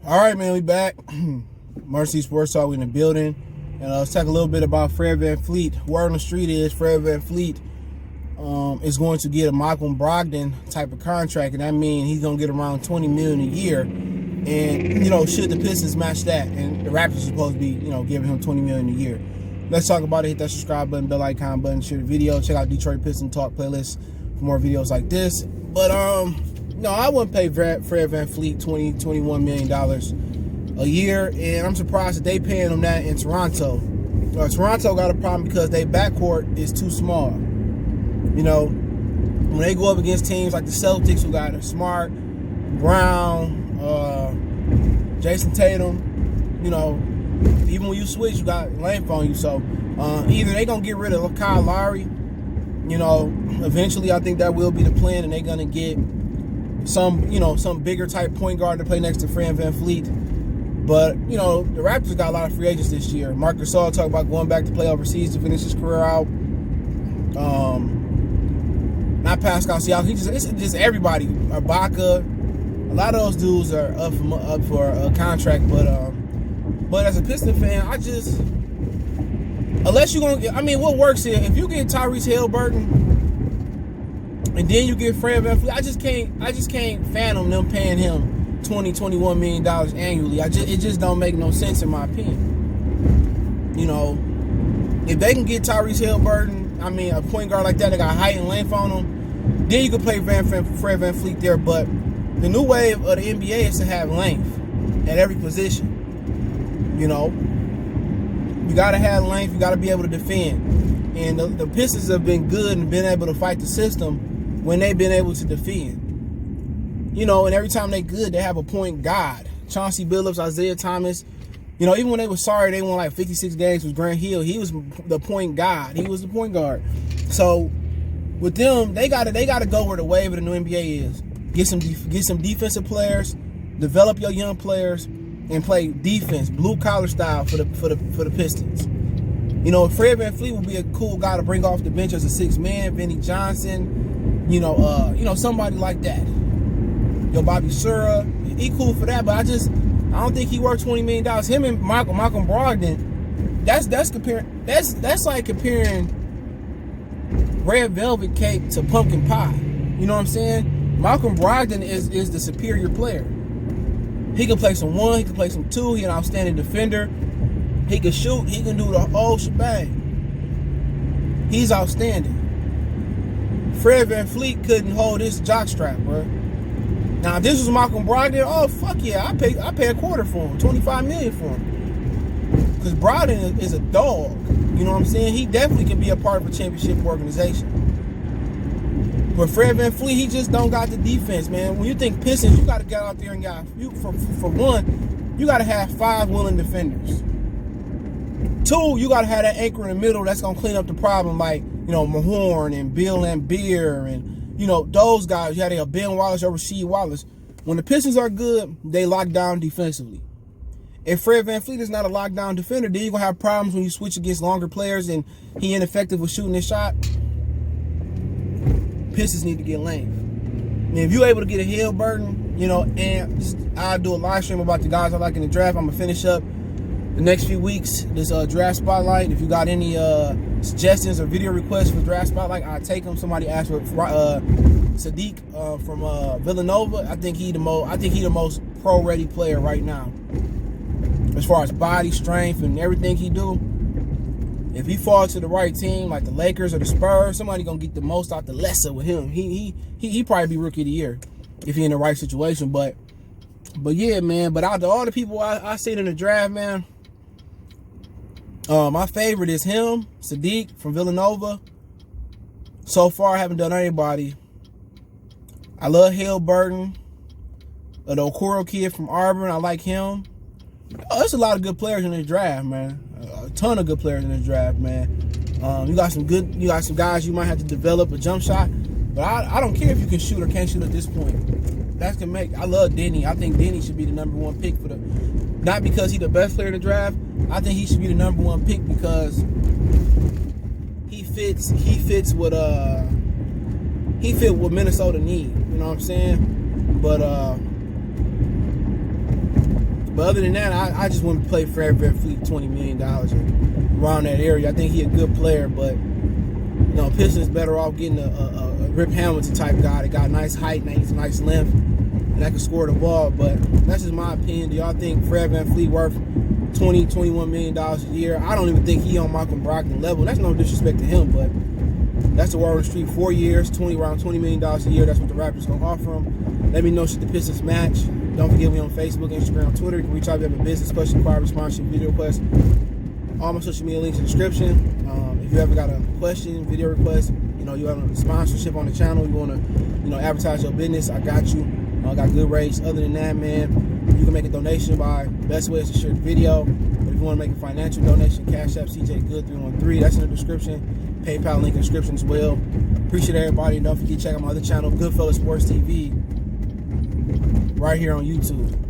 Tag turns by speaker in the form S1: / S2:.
S1: All right, man, we back. Mercy Sports Talk, we in the building. And let's talk a little bit about Fred VanVleet. Word on the street is Fred VanVleet is going to get a Malcolm Brogdon type of contract, and that means he's going to get around $20 million a year. And, should the Pistons match that, and the Raptors are supposed to be, giving him $20 million a year. Let's talk about it. Hit that subscribe button, bell icon button, share the video. Check out Detroit Pistons Talk playlist for more videos like this. But, no, I wouldn't pay Fred VanVleet $21 million a year, and I'm surprised that they paying him that in Toronto. Toronto got a problem because their backcourt is too small. When they go up against teams like the Celtics, who got Smart, Brown, Jason Tatum, even when you switch, you got length on you. So either they gonna get rid of Kyle Lowry, eventually I think that will be the plan, and they're gonna get some bigger type point guard to play next to Fred VanVleet. But, the Raptors got a lot of free agents this year. Marc Gasol talked about going back to play overseas to finish his career out. Not Pascal Siakam. It's just everybody. Ibaka. A lot of those dudes are up for a contract. But as a Piston fan, unless you're going to get, what works here? If you get Tyrese Haliburton, and then you get Fred VanVleet, I just can't fathom them paying him $21 million annually. It just don't make no sense in my opinion. If they can get Tyrese Haliburton, a point guard like that got height and length on him, then you can play Fred VanVleet there. But the new wave of the NBA is to have length at every position. You gotta have length. You gotta be able to defend. And the Pistons have been good and been able to fight the system when they've been able to defend. And every time they good, they have a point guard. Chauncey Billups, Isaiah Thomas. Even when they were sorry, they won like 56 games with Grant Hill. He was the point guard. He was the point guard. So with them, they gotta go where the wave of the new NBA is. Get some defensive players, develop your young players, and play defense, blue collar style for the Pistons. Fred VanVleet would be a cool guy to bring off the bench as a sixth man. Vinnie Johnson. Somebody like that. Bobby Sura, he cool for that, but I don't think he worth $20 million. Him and Malcolm Brogdon, that's like comparing red velvet cake to pumpkin pie. You know what I'm saying? Malcolm Brogdon is the superior player. He can play some 1, he can play some 2, he's an outstanding defender. He can shoot, he can do the whole shebang. He's outstanding. Fred VanVleet couldn't hold his jockstrap, bro. Now, if this was Malcolm Brogdon, oh, fuck yeah, I pay a quarter for him, $25 million for him. Because Brogdon is a dog. You know what I'm saying? He definitely can be a part of a championship organization. But Fred VanVleet, he just don't got the defense, man. When you think Pistons, you got to get out there and for one, you got to have 5 willing defenders. 2, you got to have that anchor in the middle that's going to clean up the problem, like, Mahorn and Bill Laimbeer and, those guys. You had Ben Wallace or Rasheed Wallace. When the Pistons are good, they lock down defensively. If Fred VanVleet is not a lockdown defender, then you're going to have problems when you switch against longer players and he ineffective with shooting his shot. Pistons need to get length. And if you're able to get a Haliburton, and I'll do a live stream about the guys I like in the draft. I'm going to finish up the next few weeks this draft spotlight. If you got any suggestions or video requests for draft spotlight, I'll take them. Somebody asked for Sadiq from Villanova. I think he the most pro ready player right now as far as body strength and everything he do. If he falls to the right team like the Lakers or the Spurs, somebody gonna get the most out the lesser with him. He probably be rookie of the year if he in the right situation. But yeah, man. But out of all the people I seen in the draft, man, my favorite is him, Sadiq from Villanova. So far, I haven't done anybody. I love Haliburton. The Okoro kid from Auburn, I like him. There's a lot of good players in this draft, man. A ton of good players in this draft, man. You got some guys you might have to develop a jump shot, but I don't care if you can shoot or can't shoot at this point. I love Denny. I think Denny should be the number 1 pick not because he's the best player in the draft. I think he should be the number 1 pick because he fits what Minnesota need. You know what I'm saying? But But other than that, I just want to play Fred VanVleet $20 million around that area. I think he's a good player, but Pistons better off getting a Rip Hamilton type guy that got nice height, nice length, and that can score the ball. But that's just my opinion. Do y'all think Fred VanVleet worth $21 million a year? I don't even think he on Malcolm Brogdon level. That's no disrespect to him, but that's the word on the street. 4 years, around $20 million a year. That's what the Raptors gonna offer him. Let me know should the Pistons match. Don't forget me on Facebook, Instagram, Twitter. You can reach out if you have a business question, inquiry, sponsorship, video request. All my social media links in the description. If you ever got a question, video request, you have a sponsorship on the channel, you want to, advertise your business, I got you. I got good rates. Other than that, man, you can make a donation by best way is to share the video. But if you want to make a financial donation, Cash App CJ Good 313. That's in the description. PayPal link in the description as well. Appreciate everybody. Don't forget to check out my other channel, Goodfellas Sports TV, right here on YouTube.